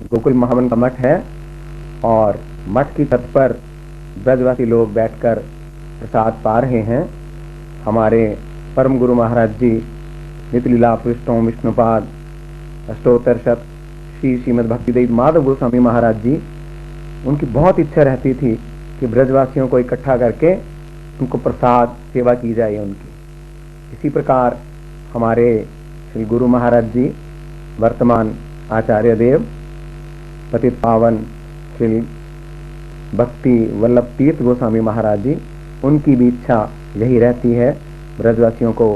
गोकुल महावन का मठ है और मठ की छत पर ब्रजवासी लोग बैठकर प्रसाद पा रहे हैं। हमारे परम गुरु महाराज जी नितलीला पृष्ठों विष्णुपाद अष्टोत्तर शत श्री श्रीमद भक्तिदेव माधव गोस्वामी महाराज जी, उनकी बहुत इच्छा रहती थी कि ब्रजवासियों को इकट्ठा करके उनको प्रसाद सेवा की जाए उनकी। इसी प्रकार हमारे श्री गुरु महाराज जी वर्तमान आचार्य देव पतित पावन श्री भक्ति वल्लभ तीर्थ गोस्वामी महाराज जी, उनकी भी इच्छा यही रहती है ब्रजवासियों को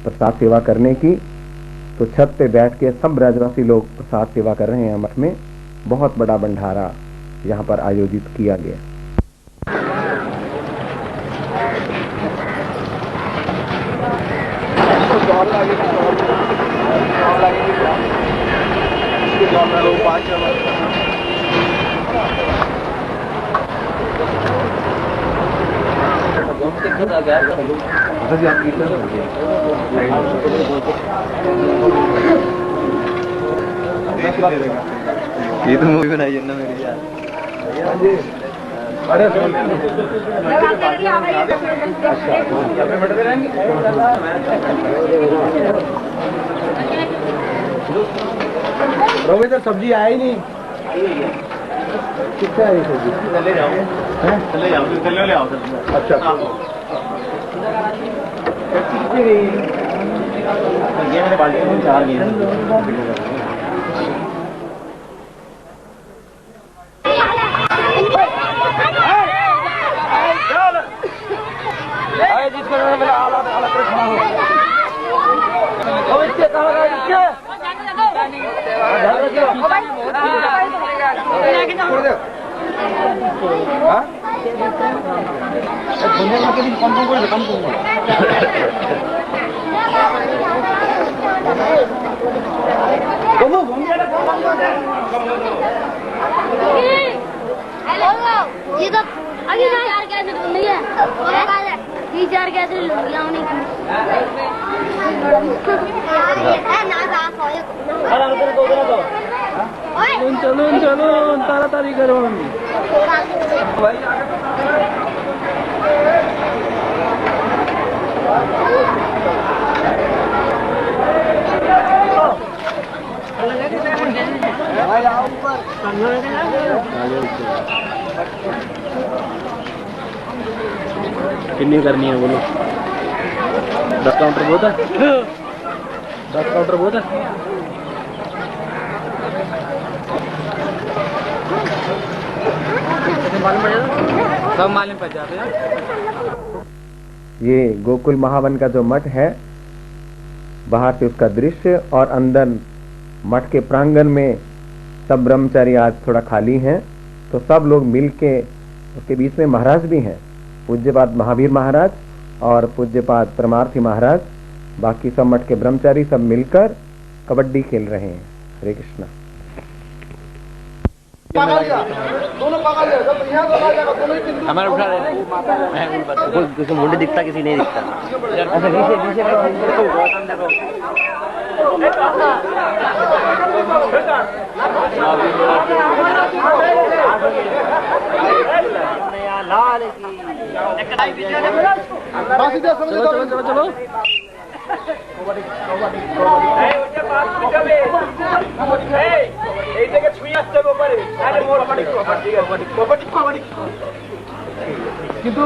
प्रसाद सेवा करने की। तो छत पे बैठ के सब ब्रजवासी लोग प्रसाद सेवा कर रहे हैं। मठ में बहुत बड़ा भंडारा यहाँ पर आयोजित किया गया। ये तो मूवी बनाई है ना मेरी यार। अरे रोहित तो सब्जी आया ही नहीं। कितना है सब्जी? चले जाओ, चले आओ। अच्छा ये मेरे बाल्टी में 4 गए। ये तो आगे 4 कैसे ढूंढ है 3-4 कैसे लूंगी हमने चलो ताड़ाताड़ी करो। कितनी करनी है बोलो? 10 काउंटर बहुत है? 10 काउंटर बहुत है? सब मालूम पड़ जाते हैं। ये गोकुल महावन का जो मठ है, बाहर से उसका दृश्य और अंदर मठ के प्रांगण में सब ब्रह्मचारी आज थोड़ा खाली हैं, तो सब लोग मिलके, उसके बीच में महाराज भी हैं, पूज्यपाद महावीर महाराज और पूज्यपाद परमार्थी महाराज, बाकी सब मठ के ब्रह्मचारी सब मिलकर कबड्डी खेल रहे हैं। हरे कृष्णा। हमारा उठा रहे किसी मुंडे दिखता, किसी नहीं दिखता। चलो चलो কিন্তু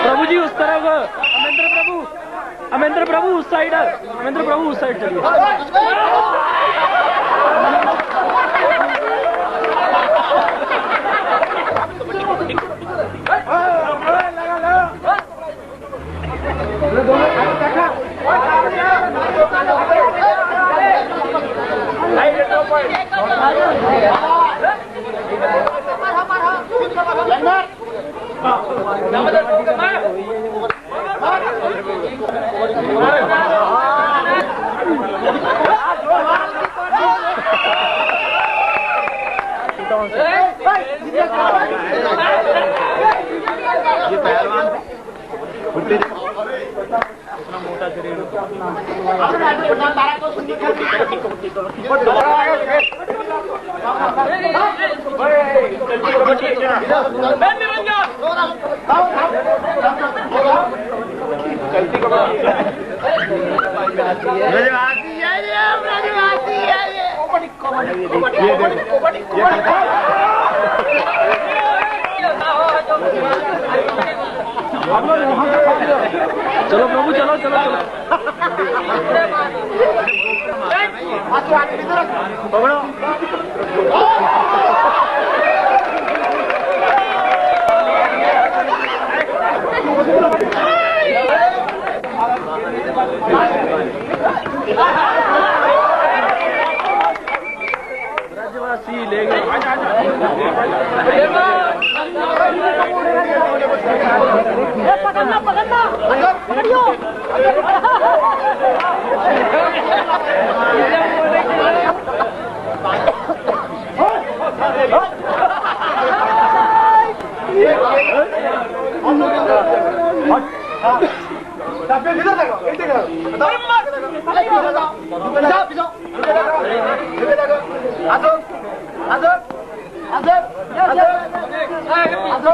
प्रभु जी उस तरफ, अमेंद्र प्रभु उस साइड, अमेंद्र प्रभु उस साइड चलिए। ये पहलवान चलो प्रभु चलो चलो चलो पकड़ो ब्रजवासी ले गए पकड़ना पकड़ना पकड़ियो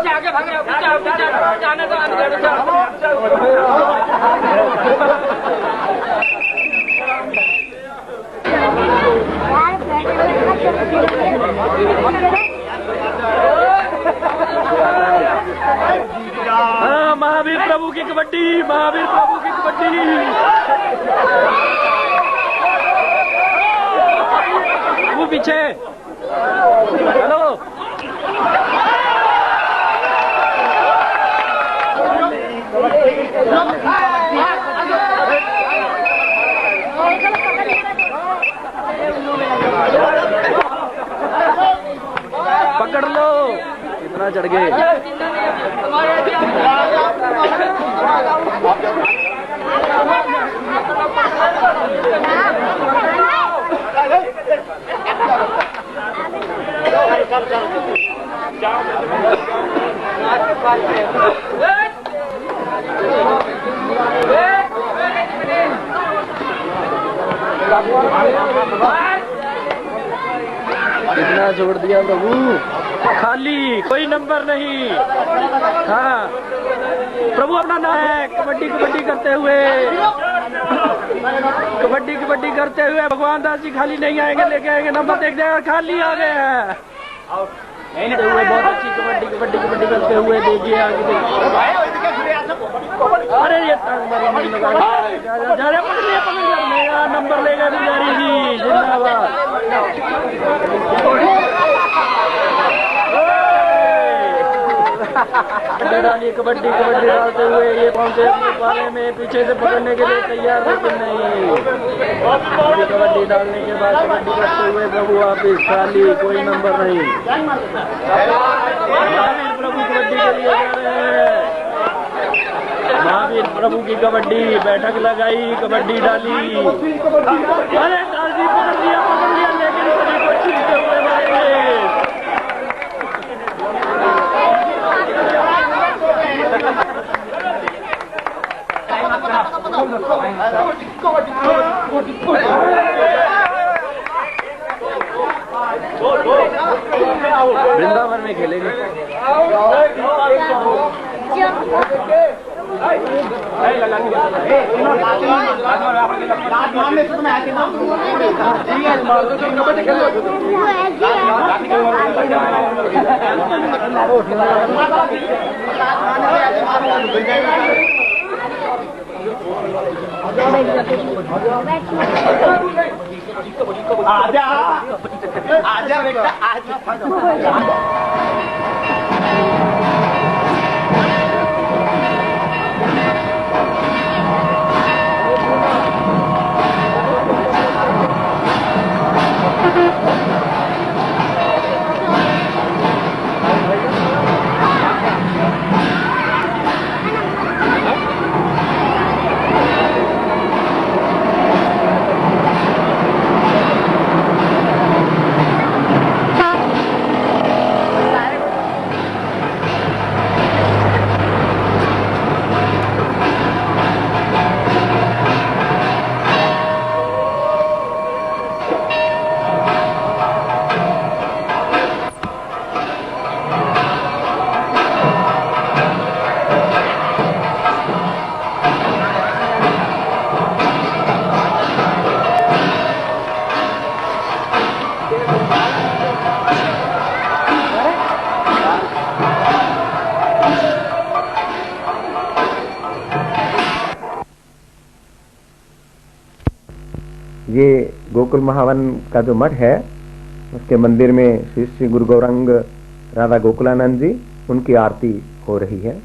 आगे भाग रहे हाँ महावीर प्रभु की कबड्डी महावीर प्रभु की कबड्डी वो पीछे हेलो पकड़ लो कितना चढ़ गए कितना छोड़ दिया प्रभु खाली कोई नंबर नहीं हाँ प्रभु अपना नाम है कबड्डी कबड्डी करते हुए कबड्डी कबड्डी करते हुए भगवान दास जी खाली नहीं आएंगे लेके आएंगे नंबर देख देगा खाली आ गए हैं बहुत अच्छी कबड्डी कबड्डी कबड्डी करते हुए देखिए आगे अरे ये मेरा नंबर लेगा पुजारी जी जिंदाबाद डालिए कबड्डी कबड्डी डालते हुए ये पहुंचे अपने पाले में पीछे से पकड़ने के लिए तैयार लेकिन नहीं कबड्डी डालने के बाद कबड्डी करते हुए प्रभु वापिस खाली कोई नंबर नहीं महावीर प्रभु कबड्डी के लिए जा रहे हैं महावीर प्रभु की कबड्डी बैठक लगाई कबड्डी डाली अरे डाली पकड़ लिया लेकिन सभी को छीनते हुए वापिस वृंदावन में खेलेंगे आजा आजा बेटा आजा ये गोकुल महावन का जो मठ है उसके मंदिर में श्री श्री गुरु गौरांग राधा गोकुलानंद जी उनकी आरती हो रही है।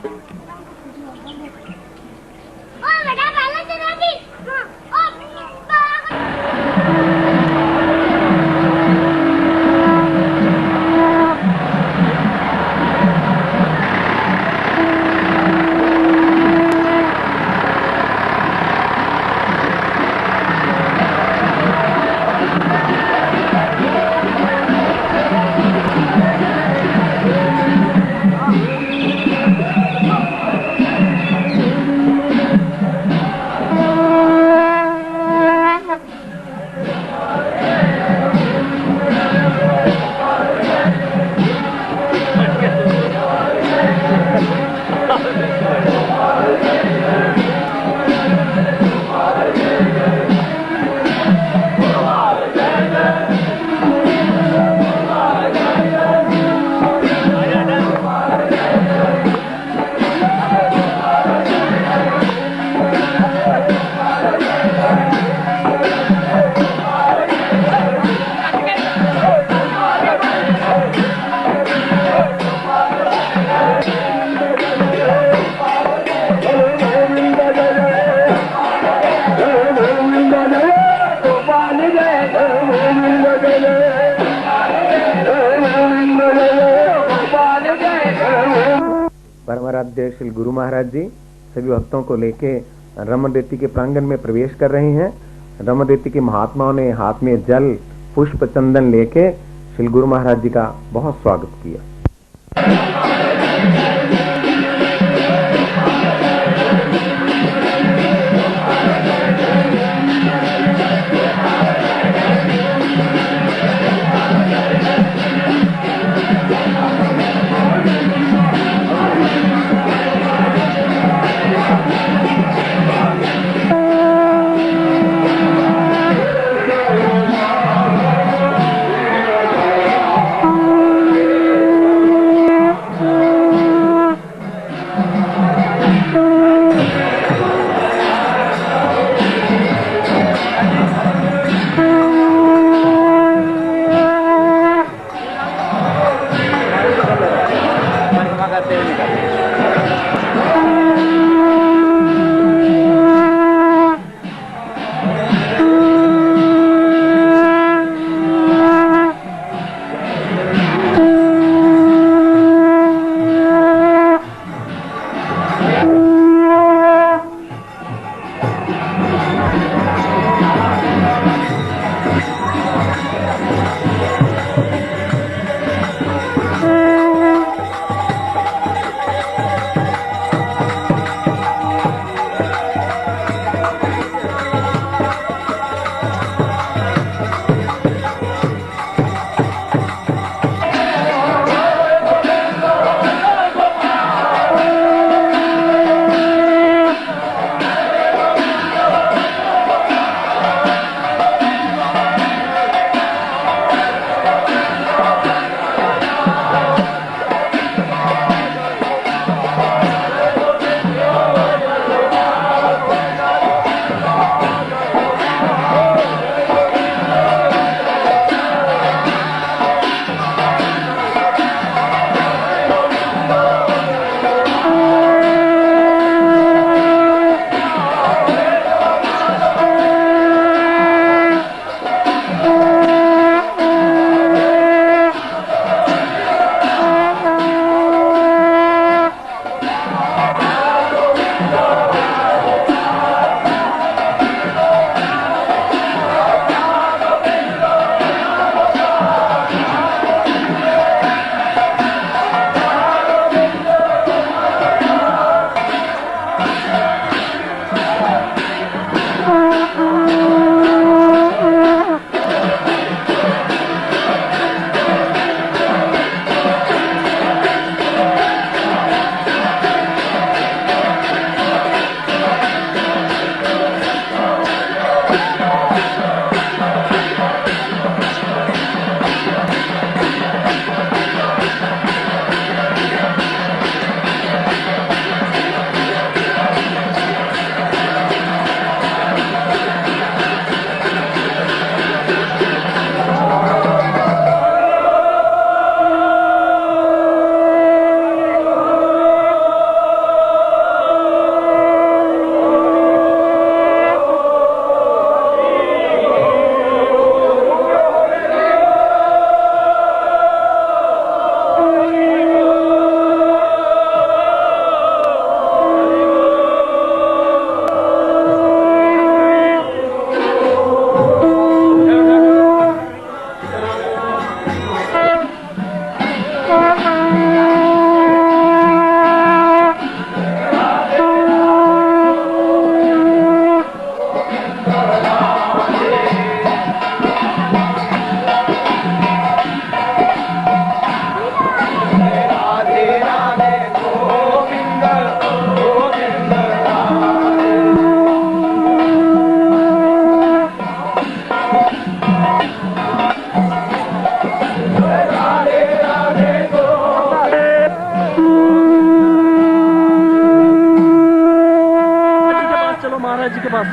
बेटा पहले चला दी परमाराध्य श्री गुरु महाराज जी सभी भक्तों को लेके रमणरेती के प्रांगण में प्रवेश कर रहे हैं। रमणरेती के महात्माओं ने हाथ में जल पुष्प चंदन लेके श्री गुरु महाराज जी का बहुत स्वागत किया। पास।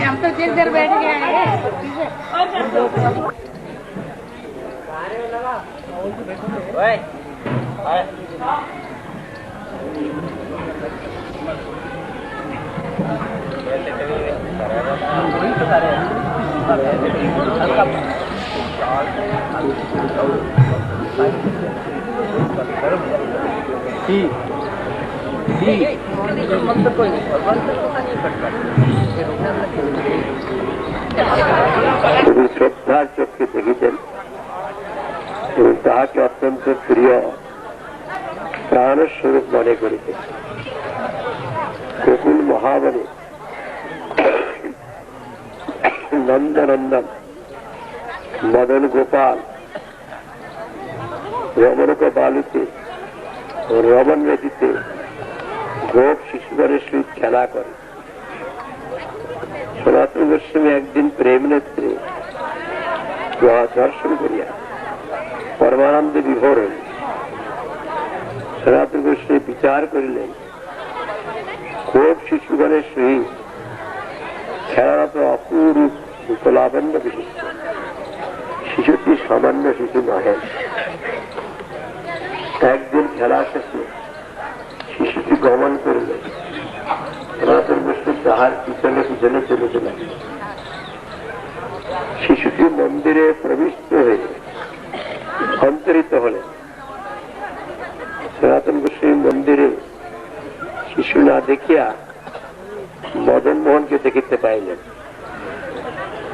हम तो देर बैठ गए हैं। শ্রদ্ধার চোখে দেখেছেন এবং তাহাকে অত্যন্ত প্রিয় প্রাণস্বরূপ মনে করিতেন। গোকুল মহাবনে নন্দনন্দন মদন গোপাল রমণক বালুতে ও রমণ নদীতে গোপ শিশুগণের সহিত খেলা করে। সনাতন গোস্বামী একদিন প্রেম নেত্রে দর্শন করিয়া পরমানন্দে বিভোর হইল। সনাতন গোস্বামী বিচার করিলেন, গোপ শিশুগণের সহিত খেলারত অপূর্ব উপলাবন্য বিশিষ্ট শিশুটি সামান্য শিশু নহে। একদিন খেলা শেষে শিশুটি গমন করিলেন। সনাতন গোস্বামী তাহার পিছনে পিছনে চলিতে লাগলেন। শিশু মন্দিরে প্রবিষ্ট হয়ে অন্তরিত হলেন। সনাতন গোস্বামী মন্দিরে শিশু না দেখিয়া মদন মোহনকে দেখিতে পাইলেন।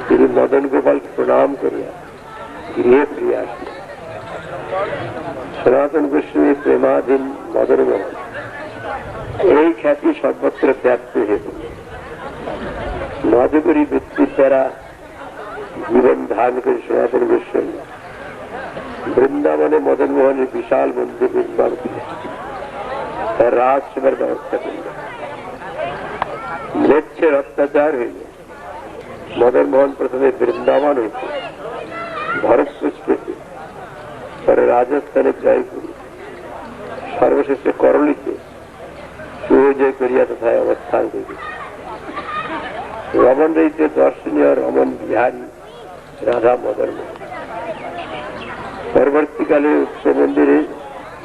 তিনি মদন গোপালকে প্রণাম করিয়া গৃহে ফিরিয়া আসলেন। সনাতন গোস্বামী প্রেমাধীন মদন মোহন এই খ্যাতি সর্বত্র ব্যাপ্ত হয়ে পড়ল। মাধুকরী বৃত্তির দ্বারা জীবন ধারণ করে সনাতন গোস্বামী বৃন্দাবনে মদন মোহনের বিশাল মন্দির নির্মাণ করে তার রাজসেবার ব্যবস্থা করল। ম্লেচ্ছের অত্যাচার হইল। মদন মোহন প্রথমে বৃন্দাবন হইতে, ভরতপুর হইতে, পরে রাজস্থানে জয়পুরী, সর্বশেষে করলিতে সুজয় করিয়া তথায় অবস্থান করিল। রমন রইতে দর্শনীয় রমন বিহারী রাধা মদন মোহন। পরবর্তীকালে উৎস মন্দিরে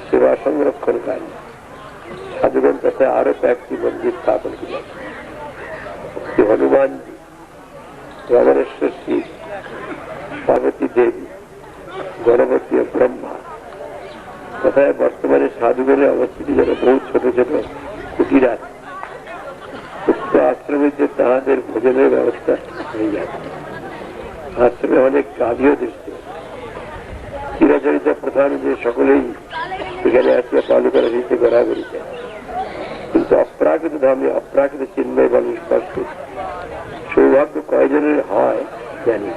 সেবা সংরক্ষণকারী সাধুগণ তথা আরো কয়েকটি মন্দির স্থাপন করিলেন। হনুমানজি, রমণেশ্বর শিব, পার্বতী দেবী, গণপতি ও ব্রহ্মা তথা বর্তমানে সাধুগণের অবস্থিত যেন বহু ছোট ছোট কুটির আছে। উক্ত আশ্রমে যে তাহাদের ভোজনের ব্যবস্থা হয়ে যাবে। আশ্রমে অনেক গাভীয় দৃষ্টি। চিরাচরিত প্রধান যে সকলেই এখানে আসিয়া বালুকার হইতে ঘোরাঘুরি যায়, কিন্তু অপ্রাকৃত ধামে অপ্রাকৃত চিন্ময় বল স্পর্শ সৌভাগ্য কয়জনের হয় জানি।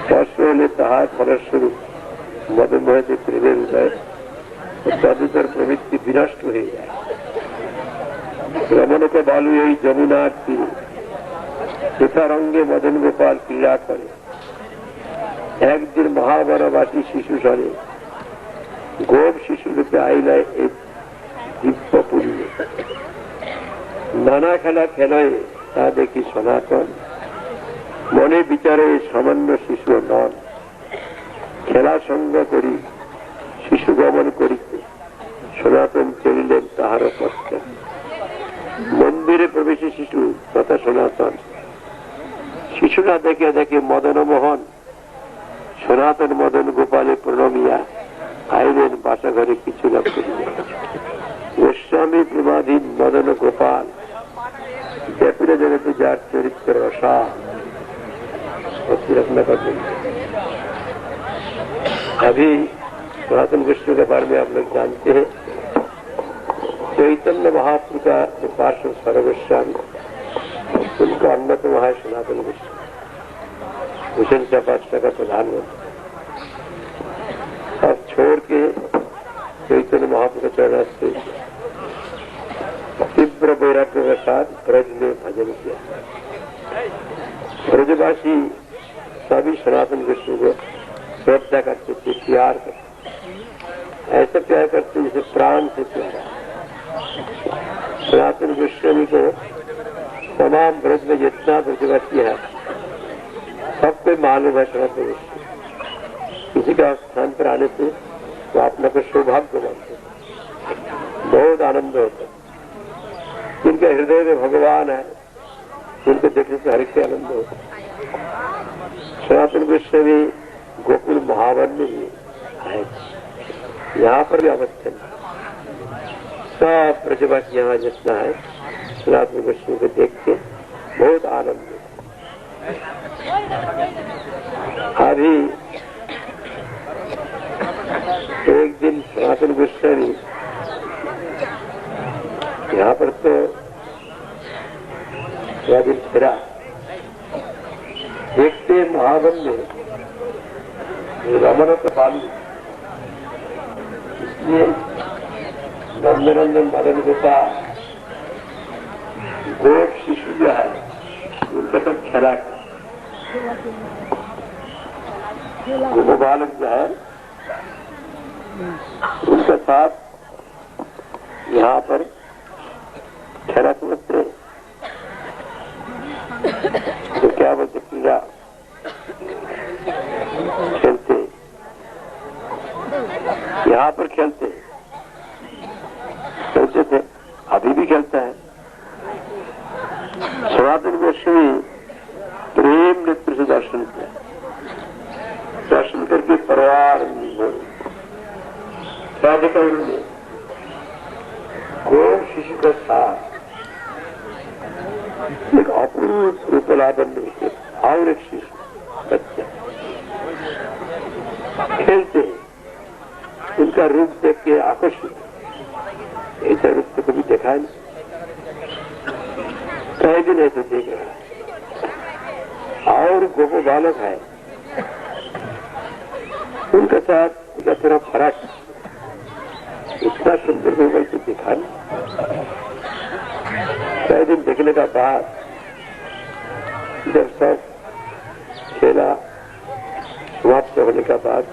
স্পর্শ হলে তাহার ফলস্বরূপ মদন মোহনের প্রেমের উদয় ও তদুতর প্রবৃত্তি বিনষ্ট হয়ে যায়। রমণকে বালু এই যমুনার তীরে যথারঙ্গে মদন গোপাল ক্রীড়া করে। একদিন মহাবনবাসী শিশু সরে গোপ শিশু রূপে আইলায় এই দিব্য পুণ্যে নানা খেলা খেলায় তা দেখি সনাতন মনে বিচারে সামান্য শিশু নন। খেলা সঙ্গ করি শিশু গমন করিতে সনাতন চলিলেন তাহারও পশ্চাৎ। মন্দিরে প্রবেশী শিশু তথা সনাতন শিশুরা দেখে দেখে মদন মোহন সনাতন মদন গোপালে প্রণমিয়া আইলেন বাসাঘরে কিছু লাভ করিলেন। গোস্বামী প্রেমাধীন মদন গোপাল ব্যাপীরা জগতে যার চরিত্র রসা रखना करते। अभी सनातन विष्णु के बारे में आप लोग जानते हैं। चैतन्य महाप्रभु का जो पार्षद सर्वगोस्वामी उनका अन्यतम है सनातन विष्णु, भूषण चपाष्टा का प्रधानमंत्री। अब छोड़ के चैतन्य महाप्रभु का चरण से तीव्र वैराग्य के साथ ब्रज में भजन किया। ब्रजवासी सभी सनातन विष्णु को श्रद्धा करते थे, प्यार करते, ऐसा प्यार करते जैसे प्राण से प्यारा। सनातन गोस्वामी को तमाम ब्रज में जितना ब्रजवासी है सबको मालूम है सनातन गोस्वामी। किसी का स्थान पर आने से वो अपना को सौभाग्य मानते, बहुत आनंद होता। जिनके हृदय में भगवान है उनको देखने से हर के आनंद होता। सनातन गोस्वामी गोकुल महावन में भी आए, यहाँ पर भी अवस्था सब ब्रजवासी यहाँ जितना है सनातन गोस्वामी को देख के बहुत आनंद है। अभी एक दिन सनातन गोस्वामी यहाँ पर तो दिन फिरा, देखते महावन में रमन का बालू, इसलिए नंदनंदन मदन गोपाल गोप शिशु जो है उनका सब खेला गोपालक जो है उनका साथ यहाँ पर खेला समझते तो क्या बोलते क्रीड़ा खेलते, यहाँ पर खेलते थे, अभी भी खेलता है। सनातन गोस्वामी प्रेम नेत्र से दर्शन किया। दर्शन करके परिवार क्या देखा उन्होंने? गो शिशु का साथ एक अपूर्व रूपलाबंध और एक शिशु बच्चा खेलते, उनका रूप देख के आकर्षित, ऐसा रूप तो कभी देखा नहीं, कई दिन ऐसे देख रहा है। और गोपो बालक है, उनके साथ थोड़ा फर्क, इतना सुंदर मोबाइल से दिखा नहीं। कई दिन देखने का बाद जब सब खेला समाप्त होने का बाद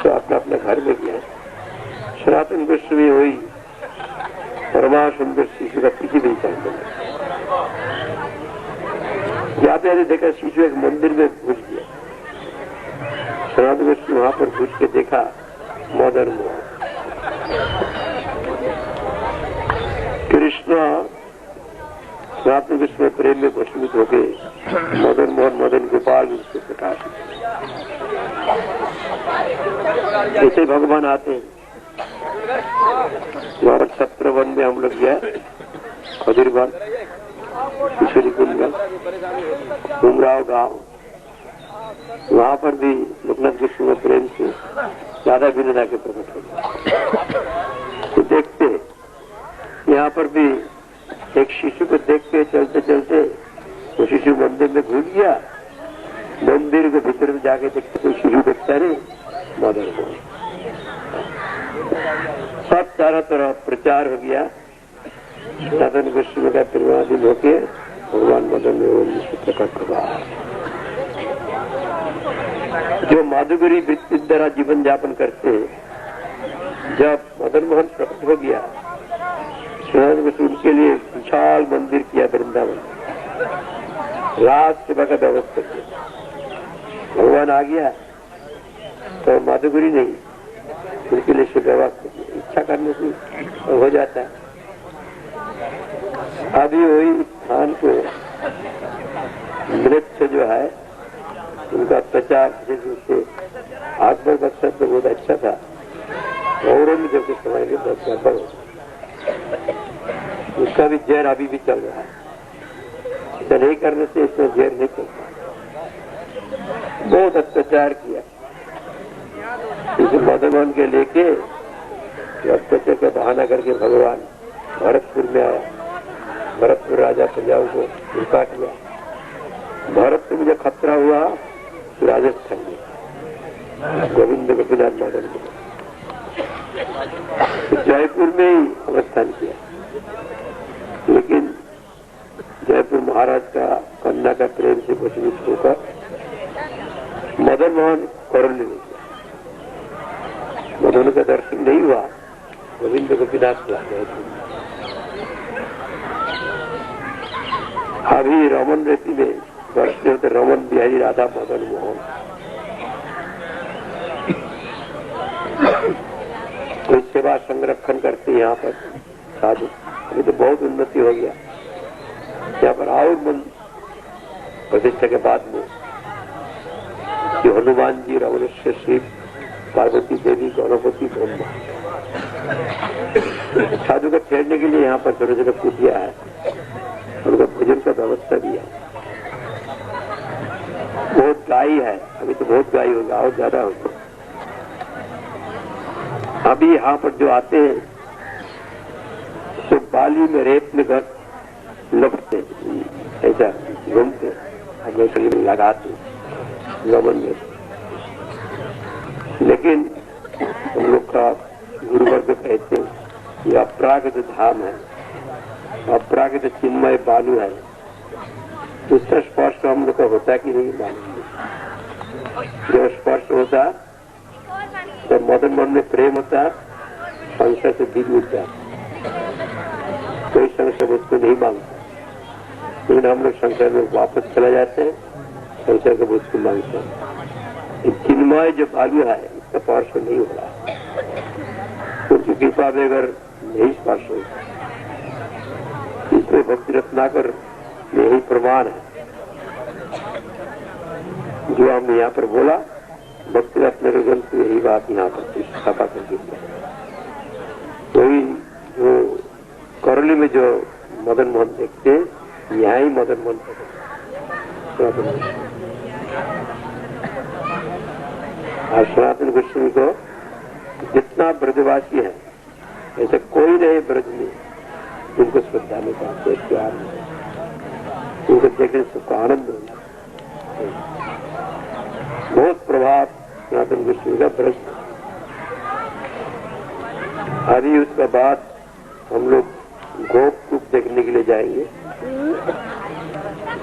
तो अपना अपना घर में गया। सनातन गोस्वामी हुई परमा सुंदर शिशु का किसी भी चाहते नहीं। जाते आते देखा शिशु एक मंदिर में घुस गया। सनातन गोस्वामी वहां पर घुस के देखा मदन मोहन कृष्ण सनातन गोस्वामी प्रेम में वशीभूत होके मदन मोहन मदन गोपाल उसके प्रकाश। ऐसे भगवान आते हैं। वहां पर 17 वन में हम लोग गए, खजूर वन, किशोरी कुंड, उमराव गांव, वहां पर भी लोकनाथ कृष्ण में प्रेम से ज्यादा विनता के प्रकट हो। तो देखते यहाँ पर भी एक शिशु को देख के चलते चलते वो शिशु मंदिर में घुस गया। मंदिर के भीतर में जाके देखते कोई शिशु देखता नहीं, मदन मोहन। सब चारों तरफ प्रचार हो गया। सनातन गोस्वामी का प्रेमाधीन होके भगवान मदन मोहन से प्रकट हुआ। जो माधुगरी वृत्ति द्वारा जीवन यापन करते हैं, जब मदन मोहन प्रकट हो गया, सनातन गोस्वामी उनके लिए विशाल मंदिर किया वृंदावन, राज सेवा का व्यवस्था किया। भगवान आ गया तो माधुगरी नहीं, उनके लिए सेवा इच्छा करने से तो हो जाता है। अभी वही स्थान को नृत्य जो है उनका प्रचार विशेष रूप से आत्मा का शब्द बहुत अच्छा था। औरंगजेब के समय में बहुत गड़बड़ हो, उसका भी जहर अभी भी चल रहा है। ऐसा नहीं करने से इसमें जहर नहीं चलता। बहुत अत्याचार किया। इसे मदन मोहन के लेके अत्याचार का बहाना करके भगवान भरतपुर में आया। भरतपुर राजा प्रजाओं को धोखा किया। भरतपुर में जब खतरा हुआ तो राजस्थान में गोविंद गोपीनाथ मदन को जयपुर में ही अवस्थान किया। लेकिन जयपुर महाराज का कन्या का प्रेम से वशीभूत होकर मदन मोहन करौली नहीं किया। मदन का दर्शन नहीं हुआ, गोविंद गोपीनाथ हुआ। अभी रमन रेती में वर्षते होते रमन बिहारी राधा मदन मोहन। कोई सेवा संरक्षण करते यहाँ पर साधु। अभी तो बहुत उन्नति हो गया यहाँ पर। और मन प्रतिष्ठा के बाद में कि हनुमान जी, रावणेश्वर शिव, पार्वती देवी, गणपति, ब्रह्मा, साधु को ठहरने के लिए यहाँ पर छोटे छोटे कुटिया है। उनका भोजन का व्यवस्था भी है। बहुत गाय है, अभी तो बहुत गाय होगा और ज्यादा होगा। अभी यहाँ पर जो आते हैं तो बाली में रेत में घर लपटते, ऐसा घूमते, अपने शरीर में लगाते गमन में। लेकिन हम लोग का गुरुवर्ग कहते हैं ये अपराकृत धाम है, अपराकृत चिन्मय बालू है। उसका स्पर्श हम लोग का होता कि नहीं मालूम। जो स्पर्श होता तो मदन मोहन में प्रेम होता, संसार से दिल उठता, कोई संसार उसको नहीं मांगता। लेकिन हम लोग संसार में वापस चला जाते हैं, संसार का उसको मांगते हैं। चिन्मय जो बालू है इसका स्पर्श नहीं हो रहा। उनकी कृपा में अगर नहीं स्पर्श हो, इसमें भक्ति रत्नाकर यही प्रमाण है। जो हमने यहाँ पर बोला, भक्ति रत्न ग्रंथ यही बात यहाँ पर प्रतिष्ठापा करके वही जो करौली में जो मदन मोहन देखते हैं, यहाँ ही मदन मोहन और सनातन गोस्वामी को जितना ब्रजवासी है ऐसा कोई नहीं ब्रज में उनको श्रद्धा में पाते, प्यार में उनको देखने सबको आनंद हो जाता। बहुत प्रभाव सनातन गोस्वामी का ब्रज। अभी उसके बाद हम लोग गोप देखने के लिए जाएंगे।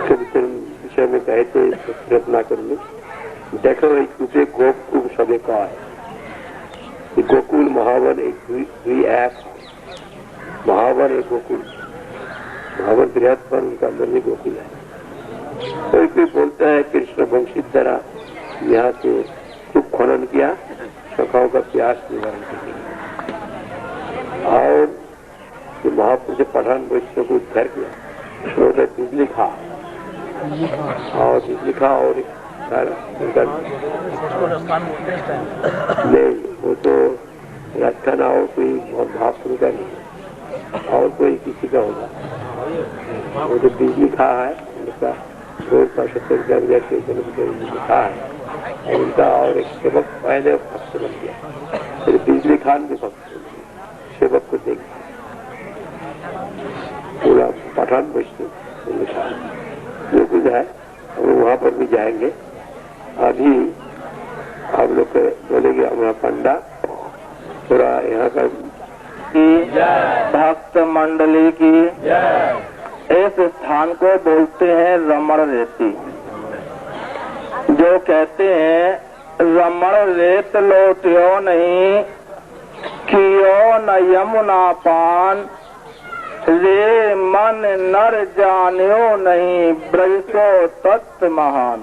विषय में कहे थे रत्नाकर में, देखो एक दूसरे गोप सभी का है। गोकुल महावन एक दुई ऐप, महावन एक गोकुल, महावन बृहद पर उनका अंदर भी गोकुल है। कोई कोई बोलता है कृष्ण वंशीधरा यहाँ से खूब खनन किया सखाओं का प्यास निवारण के लिए, और महापुरुष पठान वैश्यों को उद्धार किया, उन्होंने बिजली खा और बिजली खा और नहीं, वो तो राजखाना और कोई बहुत महापुरुष का नहीं और कोई किसी का होगा। वो जो बिजली खा है उनका 270 के जन्म खा है और उनका और एक सेवक पहले भक्त बन गया, फिर बिजली खान भी भक्त सेवक को देख पूरा पठान बचते जो कुछ है हम वहां पर भी जाएंगे। अभी आप लोग बोलेंगे हमारा पंडा थोड़ा यहाँ का भक्त मंडली की इस स्थान को बोलते हैं रमण रेती। जो कहते हैं रमण रेत लोटियो नहीं, कियो न यमुना पान, रे मन नर जानियो नहीं, ब्रज को तत्व महान।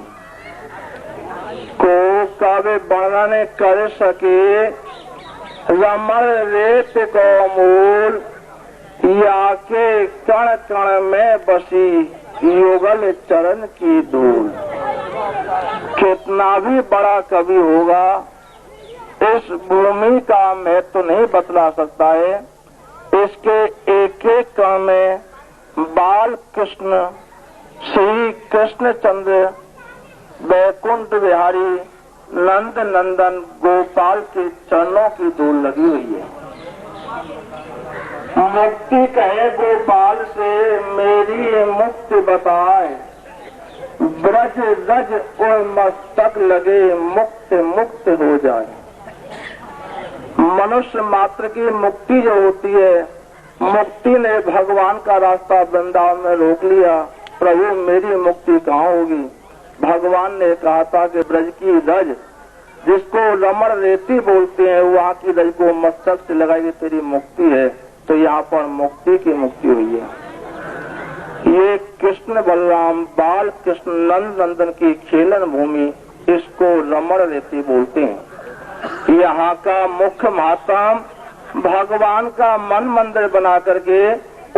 को काव्य वर्णन कर सके रमण रेत को मूल, या के कण कण में बसी युगल चरण की धूल। कितना भी बड़ा कवि होगा इस भूमि का मैं तो नहीं बतला सकता है। इसके एक एक कण में बाल कृष्ण, श्री कृष्णचंद्र, वैकुंठ बिहारी, नंद नंदन गोपाल के चरणों की धूल लगी हुई है। मुक्ति कहे गोपाल से मेरी मुक्ति बताए, ब्रज रज और मस्तक लगे मुक्त मुक्त हो जाए। मनुष्य मात्र की मुक्ति जो होती है, मुक्ति ने भगवान का रास्ता वृंदावन में रोक लिया। प्रभु मेरी मुक्ति कहाँ होगी? भगवान ने कहा था कि ब्रज की रज जिसको रमण रेती बोलते हैं, वहाँ की रज को मस्तक से लगाई तेरी मुक्ति है। तो यहाँ पर मुक्ति की मुक्ति हुई है। ये कृष्ण बलराम बाल कृष्ण नंद नंदन की खेलन भूमि, इसको रमण रेती बोलते हैं। यहाँ का मुख्य महात्म भगवान का मन मंदिर बना करके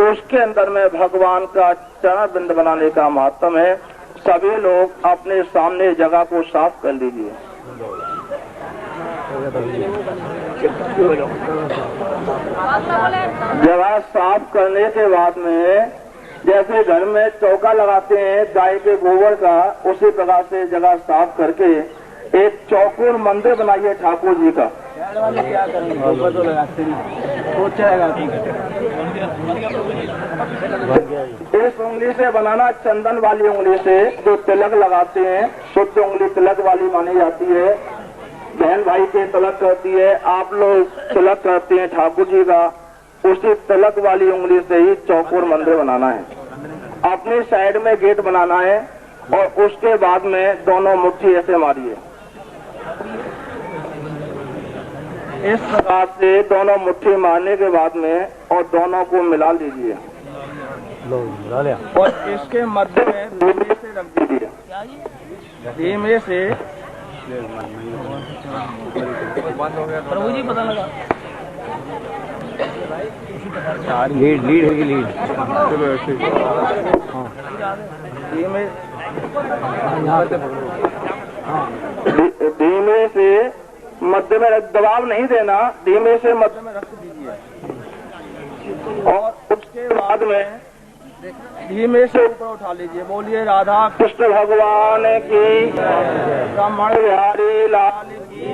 उसके अंदर में भगवान का चरण बिंद बनाने का महात्म है। सभी लोग अपने सामने जगह को साफ कर लीजिए। जगह साफ करने के बाद में जैसे घर में चौका लगाते हैं गाय के गोबर का, उसी प्रकार से जगह साफ करके एक चौकोर मंदिर बनाइए ठाकुर जी का। इस उंगली से बनाना, चंदन वाली उंगली से जो तिलक लगाते हैं, शुद्ध उंगली तिलक वाली मानी जाती है। बहन भाई के तिलक करती है, आप लोग तिलक करते हैं ठाकुर जी का, उसी तिलक वाली उंगली से ही चौकोर मंदिर बनाना है। अपनी साइड में गेट बनाना है और उसके बाद में दोनों मुट्ठी ऐसे मारिए। इस प्रकार से दोनों मुट्ठी मारने के बाद में और दोनों को मिला लीजिए और इसके मध्य में धीमे से रख दीजिए। धीमे से प्रभु जी पता लगा लीड है लीड। धीमे धीमे से मध्य में दबाव नहीं देना, धीमे से मध्य में रख दीजिए और उसके बाद में धीमे से ऊपर उठा लीजिए। बोलिए राधा कृष्ण भगवान की, रमण बिहारी लाल की।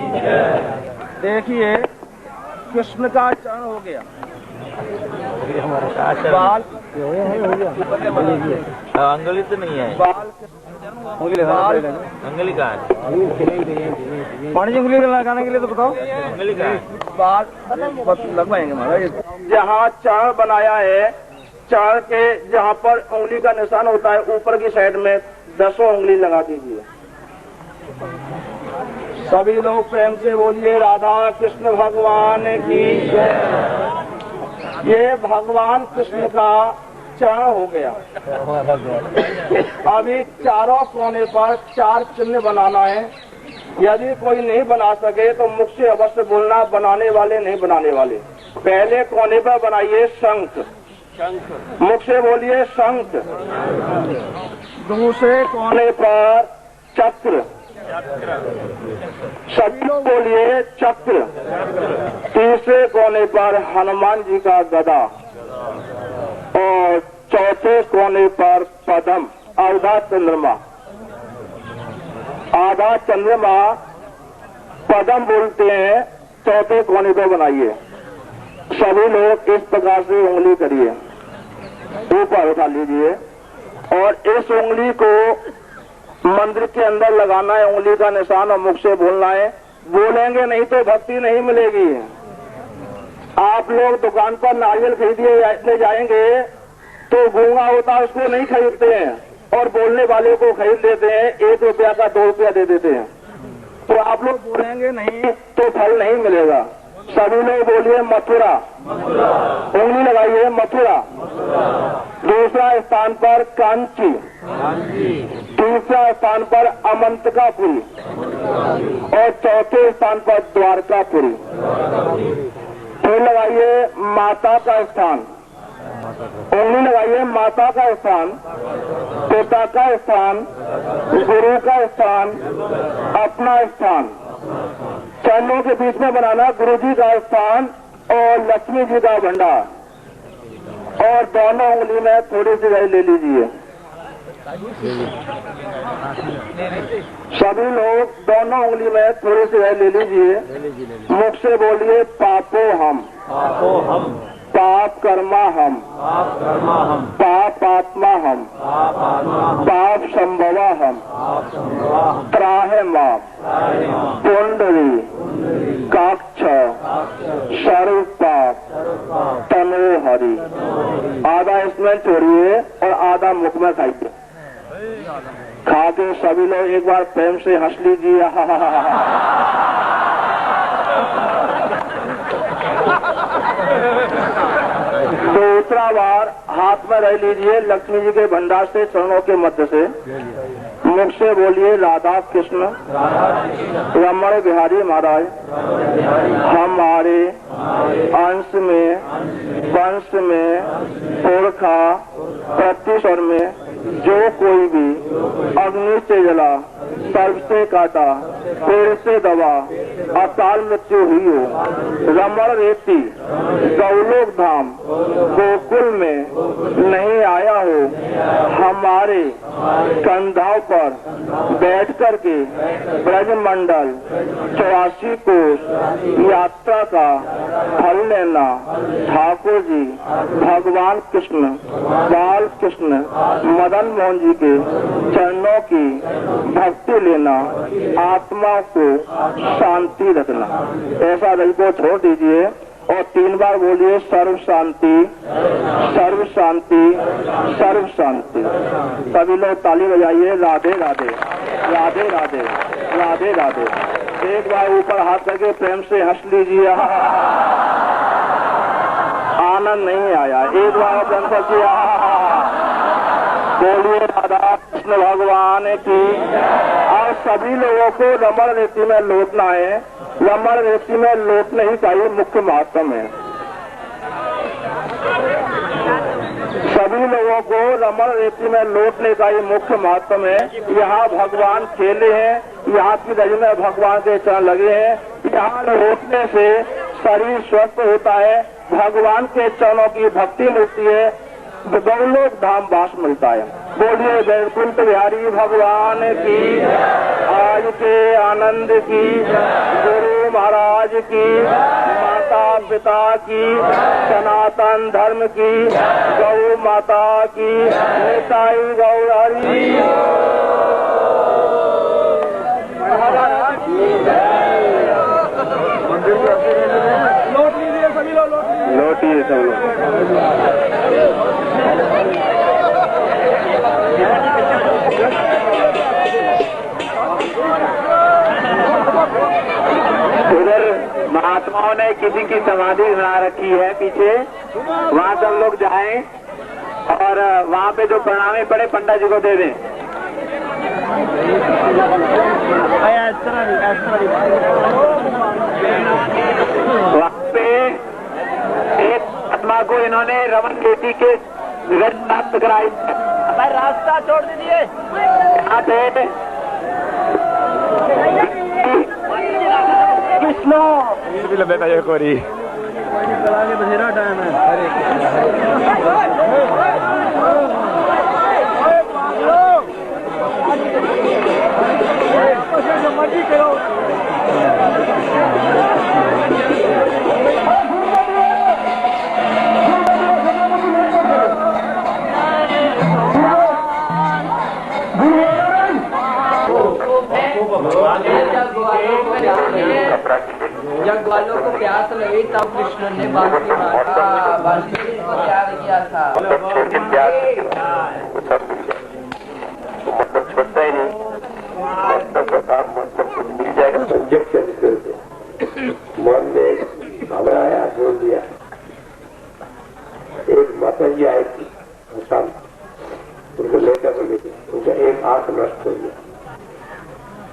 देखिए कृष्ण का चरण हो गया, बाल अंगुली तो नहीं है, बाल अंगुली कहाँ है? पानी जी उंगली लगाने के लिए तो बताओ, अंगुली कहाँ है? बाल लगवाएंगे महाराज। जहाँ चरण बनाया है, चरण के जहाँ पर उंगली का निशान होता है ऊपर की साइड में 10 उंगली लगा दीजिए। सभी लोग प्रेम से बोलिए राधा कृष्ण भगवान की। ये भगवान कृष्ण का चरण हो गया। अभी चारों कोने पर 4 चिन्ह बनाना है। यदि कोई नहीं बना सके तो मुख से अवश्य बोलना, बनाने वाले नहीं बनाने वाले। पहले कोने पर बनाइए शंख, मुख से बोलिए शंख। दूसरे कोने पर चक्र, सभी लोग बोलिए चक्र। तीसरे कोने पर हनुमान जी का गदा और चौथे कोने पर पद्म, आधा चंद्रमा। आधा चंद्रमा पद्म बोलते हैं, चौथे कोने पर बनाइए। सभी लोग इस प्रकार से उंगली करिए, ऊपर उठा लीजिए और इस उंगली को मंदिर के अंदर लगाना है, उंगली का निशान, और मुख से बोलना है। बोलेंगे नहीं तो भक्ति नहीं मिलेगी। आप लोग दुकान पर नारियल खरीदने जाएंगे तो गूंगा होता है, उसको नहीं खरीदते हैं और बोलने वाले को खरीद लेते हैं, 1 रुपया का 2 रुपया दे देते हैं। तो आप लोग बोलेंगे नहीं तो फल नहीं मिलेगा। सभी लोग बोलिए मथुरा, उंगली लगाइए मथुरा। दूसरा स्थान पर कांची, तीसरा स्थान पर अमंतकापुरी और चौथे स्थान पर द्वारकापुरी। फिर लगाइए माता का स्थान, उंगली लगाइए माता का स्थान, पिता का स्थान, गुरु का स्थान, अपना स्थान। चरणों के बीच में बनाना गुरु जी का स्थान और लक्ष्मी जी का भंडार। और दोनों उंगली में थोड़ी सी दही ले लीजिए। सभी लोग दोनों उंगली में थोड़ी सी दही ले लीजिए। मुख से बोलिए पापो हम, पाप कर्मा हम, पाप आत्मा हम, पाप संभवा हम, त्राहे माप, पुंडरी काक्ष सर्व पाप तनोहरि। आधा इसमें छोड़िए और आधा मुख में खाइए। खा के सभी लोग एक बार प्रेम से हंस लीजिए। दूसरा बार हाथ में रह लीजिए लक्ष्मी जी के भंडार से, चरणों के मध्य से। मुख से बोलिए राधा कृष्ण रमण बिहारी महाराज, हमारे अंश में, वंश में, पुरखा प्रतिस्वर में जो कोई भी अग्नि से जला, सर्प से काटा, पेड़ से दबा, अकाल मृत्यु हुई हो, रमण रेती गौलोक धाम गोकुल में नहीं आया हो, हमारे कंधाओं पर बैठ करके ब्रजमंडल 84 कोस यात्रा का फल लेना, ठाकुर जी भगवान कृष्ण, बाल कृष्ण, मदन मोहन जी के चरणों की भक्ति लेना, आत्मा को शांति रखना। ऐसा दिल को छोड़ दीजिए और 3 बार बोलिए सर्व शांति, सर्व शांति, सर्व शांति। सभी लोग ताली बजाइए। राधे राधे, राधे राधे, राधे राधे। एक बार ऊपर हाथ करके प्रेम से हंस लीजिए। आनंद नहीं आया, एक बार प्रेम से किया। बोलिए राधा कृष्ण भगवान की। और सभी लोगों को रमण रेती में लौटना है। रमण रेती में लौटने ही चाहिए, मुख्य महत्व है। सभी लोगों को अमर रेती में लौटने का ये मुख्य महत्व है। यहाँ भगवान खेले हैं, यहाँ की रज में भगवान के चरण लगे हैं। यहाँ लौटने से शरीर स्वस्थ होता है, भगवान के चरणों की भक्ति मिलती है, गौलोक धाम वास मिलता है। बोलिए वैकुंठ बिहारी भगवान की, आज के आनंद की, गुरु महाराज की, माता पिता की, सनातन धर्म की, गौ माता की, निताई गौरी। लौटिए सब लोग। उधर महात्माओं ने किसी की समाधि बना रखी है पीछे, वहाँ सब लोग जाएं और वहाँ पे जो प्रणामी पड़े पंडा जी को दे दें। वहाँ पे एक आत्मा को इन्होंने रमन खेती के रज प्राप्त कराई। रास्ता छोड़ दीजिए। यहाँ पे कृष्ण लंबे पैसे कोरी बधेरा टाइम जब ग्वालों को प्यास लगी तब कृष्ण ने बांसुरी को त्याग किया था। मतलब छोड़ता ही नहीं, मतलब का काम मतलब कुछ मिल जाएगा। मन में घबराया, छोड़ दिया। एक माता जी आई थी शाम, उनको लेकर बोले थे, उनका एक आंख नष्ट हो गया।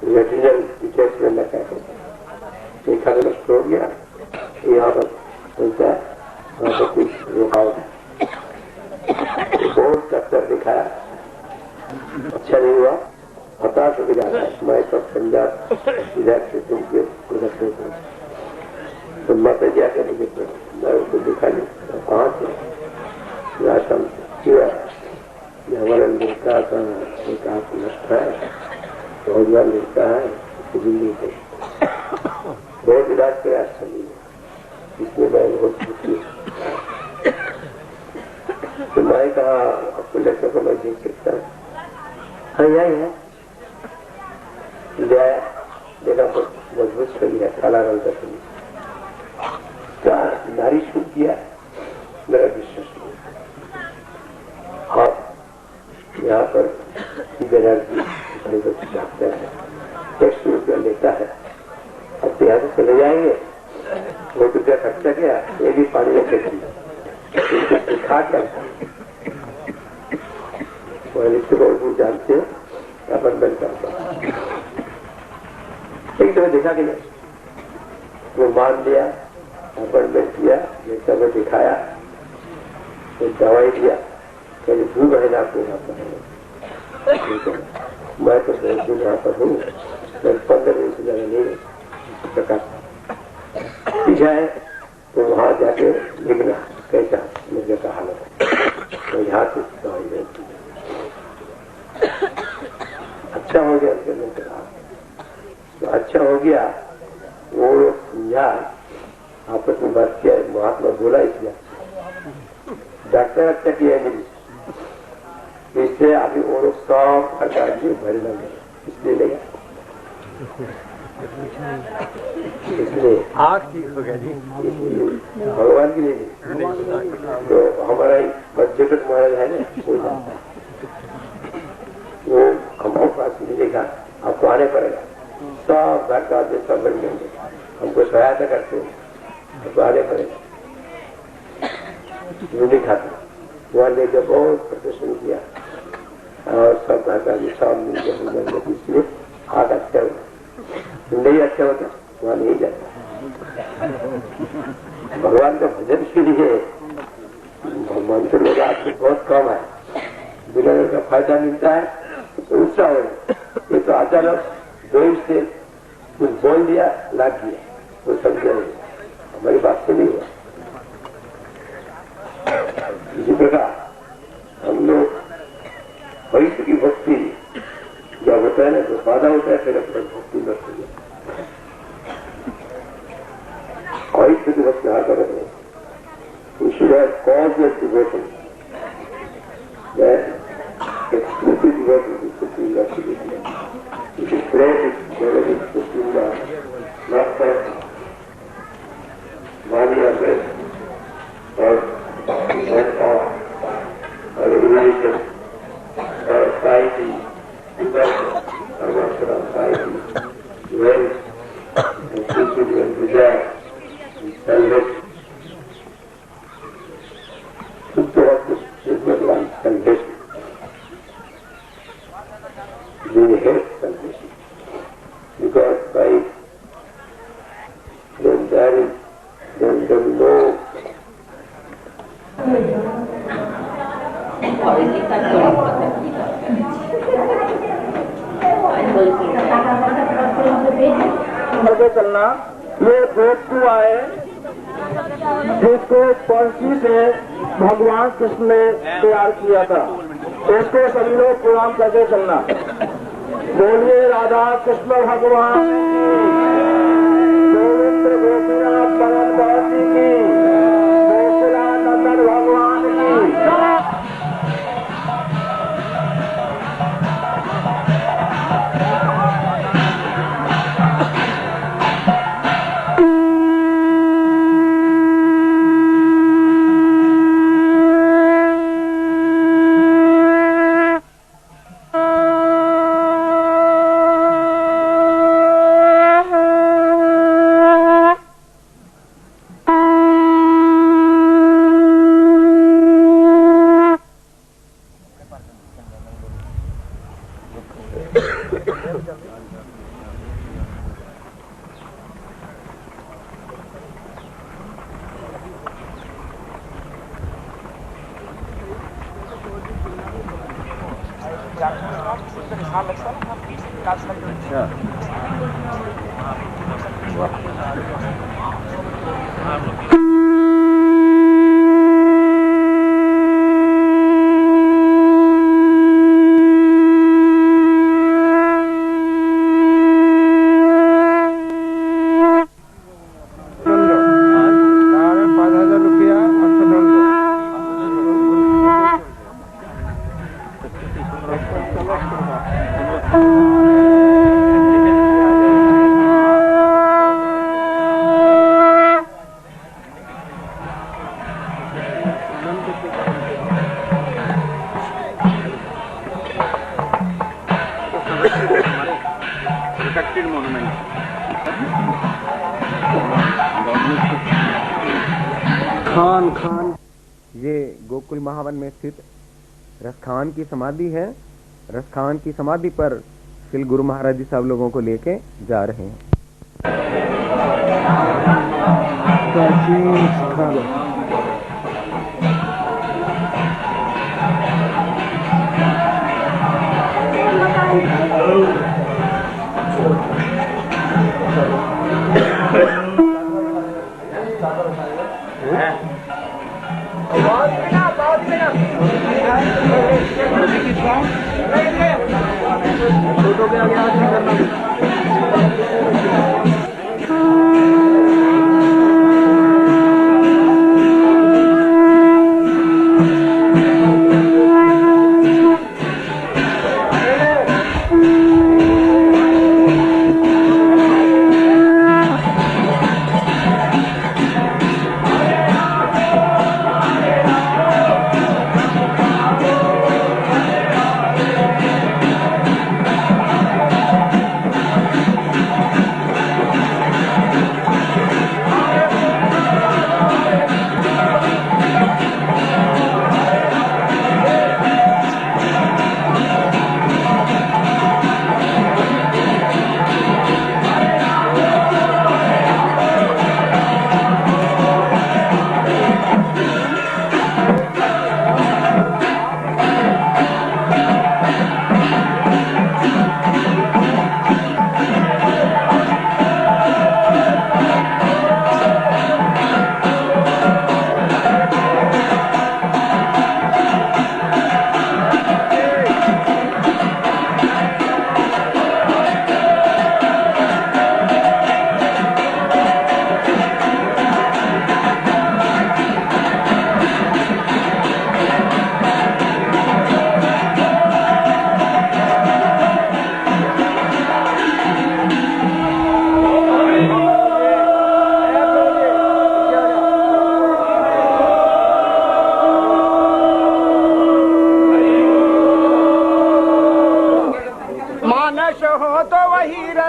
वेटरनरी टीचर्स में लगा एक आंख नष्ट हो गया। यहाँ पर उनका वहाँ पर कुछ रुकावट है, बहुत डॉक्टर दिखाया, अच्छा नहीं हुआ, हताश हो जाता है। मैं सब पंजाब इधर से तुमके प्रोडक्टर को तो माता जी आकर मुझे मैं उसको दिखा नहीं कहाँ से राशन किया हमारा लड़का का एक आंख नष्ट है, बहुत बार मिलता है दिल्ली से, बहुत इलाज प्रयास कर लिया, इसमें मैं बहुत खुशी। तो मैं कहा आपको लड़का को मैं देख सकता हूँ? हाँ यही है। ले आया, देखा मजबूत कर लिया, काला रंग का कर लिया, क्या नारी छूट किया, मेरा विश्वास नहीं। और यहाँ पर डॉक्टर है, 100 रुपया लेता है। अब यहाँ से चले जाएंगे, 2 रुपया खर्चा किया, ये भी पानी में फेंक दिया, खा क्या बहुत जानते हो, अपॉइंटमेंट करता एक दफा देखा कि नहीं, वो मान लिया, अपॉइंटमेंट किया, लेकर में दिखाया, तो दवाई दिया, कहीं 2 महीना आपको यहाँ पर है। मैं तो 10 दिन यहाँ पर हूँ, मैं 15 दिन से ज्यादा नहीं प्रकार सीखा है। तो वहाँ जाके लिखना कैसा मुझे का हालत है, तो यहाँ से दवाई देती है। अच्छा हो गया, तो अच्छा हो गया, वो लोग समझा, आपस में बात किया, महात्मा बोला इसलिए डॉक्टर अच्छा किया नहीं, इससे अभी वो लोग सब प्रकार की भरे लगे, इसलिए लगा, इसलिए आँख ठीक हो गया जी, भगवान के लिए। तो हमारा बजट महाराज है ना, कोई जानता है, वो हमारे पास नहीं देखा, आपको आने पड़ेगा, सब घर का आदमी सब बन जाएंगे, हमको सहायता करते हैं, आपको आने पड़ेगा। नहीं खाता, वहाँ लेकर बहुत प्रदर्शन किया और सब घर का आदमी सब मिलकर, इसलिए हाथ अच्छा होता, नहीं अच्छा होता वहाँ नहीं जाता। भगवान का भजन के लिए मंत्र लोग आजकल बहुत कम है, मिलने का फायदा मिलता है तो उत्साह हो। ये तो अचानक बोल से कुछ बोल दिया, लाग दिया, वो समझे हमारी बात से नहीं हुआ। इसी प्रकार हम लोग पवित्र की भक्ति जब होता है ना तो बाधा होता है, फिर अपना भक्ति नष्ट हो जाती है। पवित्र की भक्ति हाथ कर रहे हैं, cause of devotion, that exclusive devotion is Supreme Activity. It is great, it's very Supreme Master, Mani Abed, or religion, or society, or Master of society, wealth, and security and desire, and salvation. They hate salvation because by then there is no करके चलना। ये भोजपुआ है जिसको पंछी से भगवान कृष्ण ने तैयार किया था, इसको सभी लोग प्रणाम करके चलना। बोलिए राधा कृष्ण भगवान गोविंद गोपीनाथ परम दासी की, गोकुलानंदन भगवान की। खान ये गोकुल महावन में स्थित रसखान की समाधि है। रसखान की समाधि पर श्री गुरु महाराज जी सब लोगों को लेके जा रहे हैं। प्राचीन स्थल फोटो के आगे हाथ नहीं करना।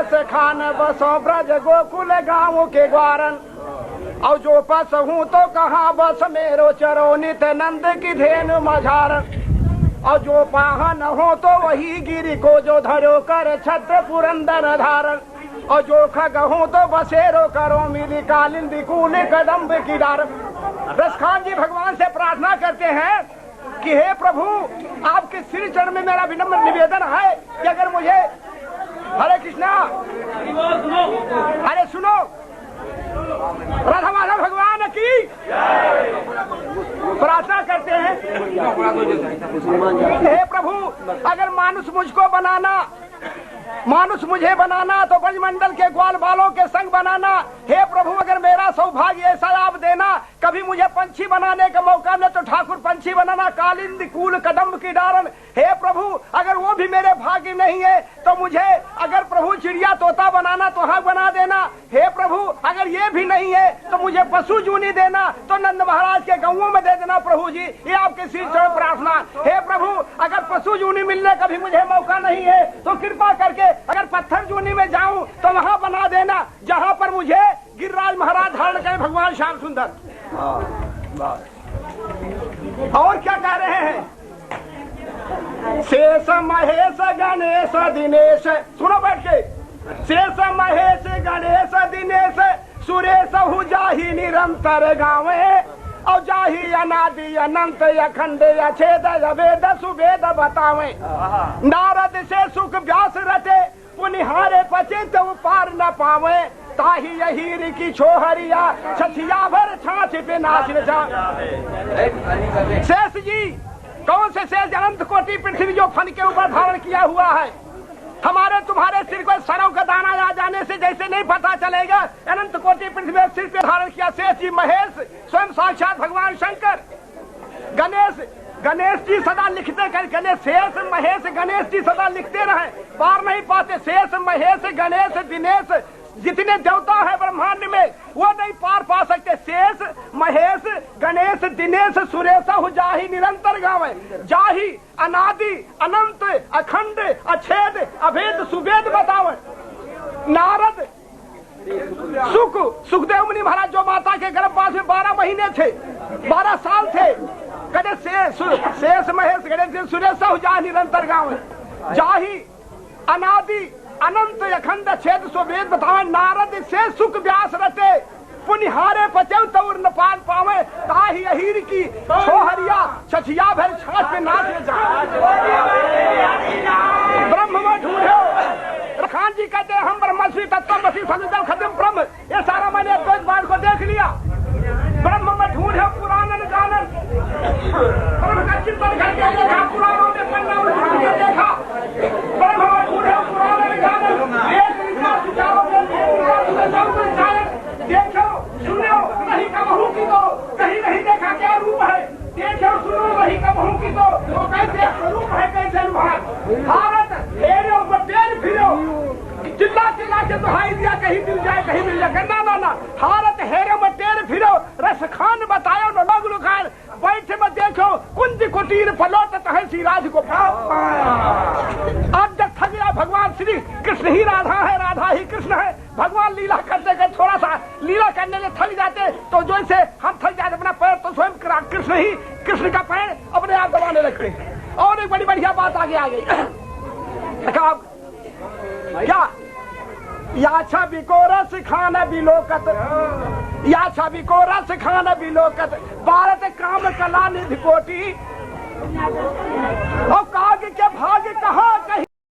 रस खान बसो ब्रज गोकुल गाँव के ग्वारन। और जो पस हूँ तो कहाँ बस मेरो चरो नित नंद की धेनु मझारन। और जो पाहन हो तो वही गिरी को जो धरो कर छत्र पुरंदर धारण। और जो खग हो तो बसेरो करो मिली कालिंदी कूल कदम्ब की डार। रसखान जी भगवान से प्रार्थना करते हैं कि हे प्रभु, आपके श्री चरण में मेरा विनम्र निवेदन है कि अगर मुझे, हरे कृष्णा, अरे सुनो, राधा माधव भगवान की प्रार्थना करते हैं, हे प्रभु, अगर मानुष मुझको बनाना, मानुष मुझे बनाना तो ब्रजमंडल के ग्वाल बालों के संग बनाना। हे प्रभु, अगर मेरा सौभाग्य ऐसा आप देना, कभी मुझे पंछी बनाने का मौका न तो ठाकुर पंछी बनाना, कालिंदी कूल कदम्ब की डारन। हे प्रभु, अगर वो भी मेरे भाग्य नहीं है तो मुझे अगर प्रभु चिड़िया तोता बनाना तो हाँ बना देना। हे प्रभु, अगर ये भी नहीं है तो मुझे पशु जूनी देना तो नंद महाराज के गौओं में दे देना। प्रभु जी, ये आपके श्री चरण प्रार्थना। हे प्रभु, अगर पशु जूनी मिलने का भी मुझे मौका नहीं है तो कृपा करके अगर पत्थर जूनी में जाऊं तो वहां बना देना जहां पर मुझे गिरिराज महाराज धारण करें भगवान श्याम सुंदर। और क्या कह रहे हैं? शेष महेश गणेश दिनेश, सुनो बैठ के, शेष महेश गणेश दिनेश सुरेश हु जाहि निरंतर गावे। और जाहि अनादि अनंत अखंड अछेद अभेद सुभेद बतावे। नारद से सुख व्यास रटे पुनिहारे पचे तो पार न पावे। ताही यही की छोहरिया छछिया भर छाछ पे नाच जा। शेष जी, कौन से शेष? अनंत कोटि पृथ्वी जो फन के ऊपर धारण किया हुआ है। हमारे तुम्हारे सिर को सरों का दाना आ जाने से जैसे नहीं पता चलेगा, अनंत कोटि पृथ्वी सिर पे धारण किया शेष जी महेश स्वयं साक्षात भगवान शंकर। गणेश जी सदा लिखते कर, गणेश शेष महेश गणेश जी सदा लिखते रहे, पार नहीं पाते। शेष महेश गणेश दिनेश, जितने देवता है ब्रह्मांड में वो नहीं पार पा सकते। शेष महेश गणेश दिनेश सुरेश हु जाहि निरंतर गावे। जाहि अनादि अनंत अखंड अछेद अभेद सुभेद बतावे। नारद सुखदेव मुनि महाराज जो माता के गर्भवास में 12 महीने थे, 12 साल थे, कदे शेष महेश गणेश सुरेश हु जाहि निरंतर गावे। जाहि अनादि अनंत अखंड छेद सुभेद बतावे। नारद से सुख व्यास रटे पुनिहारे पचे तौर न पान पावे। ताही अहीर की छोहरिया छछिया भर छाछ पे नाच जा। ब्रह्म में ढूंढो। खान जी कहते हैं हम ब्रह्मश्री तत्वमसि सवितम खदिम ब्रह्म। ये सारा मैंने तो इस बात को देख लिया। ब्रह्म में ढूंढो पुराणन जानन, ब्रह्म का चिंतन करके देखा, पुराणों में पन्ना उठा के देखा। ब्रह्म में ढूंढो पुराणन जानन, देखो सुनो नहीं कहूँ की तो कहीं नहीं देखा क्या रूप है। देखो सुनो नहीं कहूँ की तो कैसे स्वरूप है, कैसे भारत हेरो बटेर फिरो। चिल्ला चिल्ला के दुहाई दिया, कहीं मिल जाए कहीं मिल जाए। गन्ना दाना भारत हेरो बटेर फिरो। रसखान बतायो न लोग लुखान बैठे में देखो कुंज कुटीर फलोट तहसी राज को अब जब थक गया भगवान श्री कृष्ण ही राधा है, राधा ही कृष्ण है। भगवान लीला करते करते थोड़ा सा लीला करने में थक जाते तो जो इसे हम थक जाते अपना पैर तो स्वयं कृष्ण ही कृष्ण का पैर अपने आप दबाने लगते। और एक बड़ी बढ़िया बात आगे आ गई। क्या याछा बिको रस खाना बिलोकत, याछा बिको रस खाना बिलोकत। भारत काम कला निधि कोटि और काग के भाग कहाँ कहीं